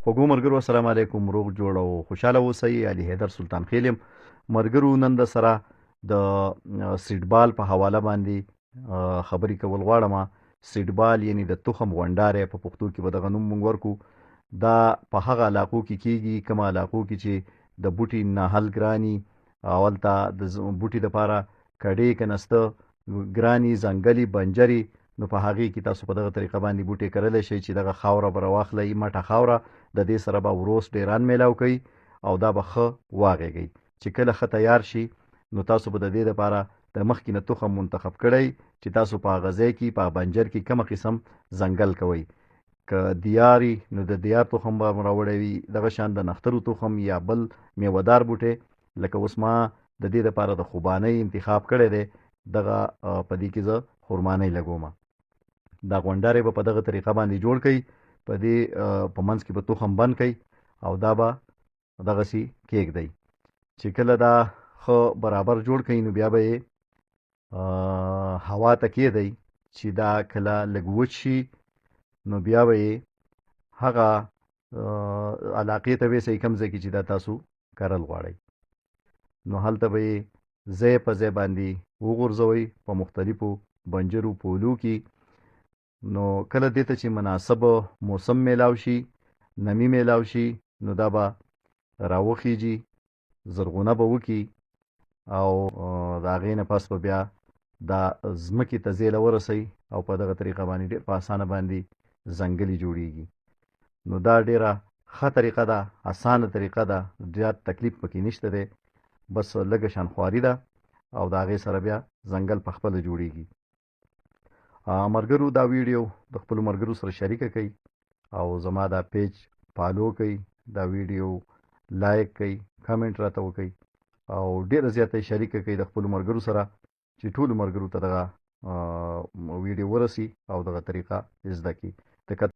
خوږو ملګرو السلام علیکم. روغ جوړ او خوشحاله اوسئ. علي حیدر سلطان خیل یم. ملګرو نن د سره د سیډ بال په حواله باندې خبرې کول غواړم. سیډ بال یعنی د تخم غونډاری په پښتو کې به دغه نوم موږ ورکو. دا په هغه علاقو کې کیږي کوم علاقو کې چې د بوټي ناهل ګراني، اولته د بوټي دپاره کډې کنسته ګراني، ځنګلي بنجري، نو په هغې کې تاسو په دغه طریقه باندې بوټي کرلی شئ چې دغه خاوره به راواخلئ، مټه خاوره، د دې سره به وروس ډیران میلاو کوي او دا به ښه واغېږئ. چې کله ښه تیار شي نو تاسو به د دې دپاره د مخکې نه تخم منتخب کړئ چې تاسو په هغه ځای کې په بنجر کې کومه قسم ځنګل کوئ. که دیاري نو د دیار تخم به راوړی وي، دغه شان د نخترو تخم یا بل میوهدار بوټی. لکه اوس ما د دې دپاره د خوبانۍ انتخاب کړی دی، دغه په دې کې زه خرمانۍ لګوم. دا غونډاری به په دغه طریقه باندې جوړ کړئ، په دې په منځ کې به تخم بند کړئ او دا به دغسې کېږدئ. چې کله دا ښه برابر جوړ کړئ نو بیا به یې هوا ته کېږدئ. چې دا کله لږ وچ شي نو بیا به یې هغه علاقې ته ویسئ کوم ځای کې چې دا تاسو کرل غواړئ. نو هلته به یې ځای په ځای باندې وغورځوئ په مختلفو بنجرو پولو کې. نو کله دې ته چې مناسب موسم میلاو شي، نمی میلاو شي، نو دا به راوخیږي، زرغونه به وکړي او د هغې نه پس به بیا دا ځمکې ته زیله ورسئ او په دغه طریقه باندې ډېر په اسانه باندې ځنګلي جوړیږي. نو دا ډېره ښه طریقه ده، اسانه طریقه ده، زیات تکلیف پکې نشته دی، بس لږه شان خواري ده او د هغې سره بیا ځنګل په خپله جوړیږي. ملګرو دا ویډیو د خپلو ملګرو سره شریکه کړئ او زما دا پیج فالو کړئ، دا ویډیو لایک کړئ، کمنټ راته وکړئ او ډېره زیاته یې شریکه کړئ د خپلو ملګرو سره چې ټولو ملګرو ته دغه ویډیو ورسي او دغه طریقه زده کړي.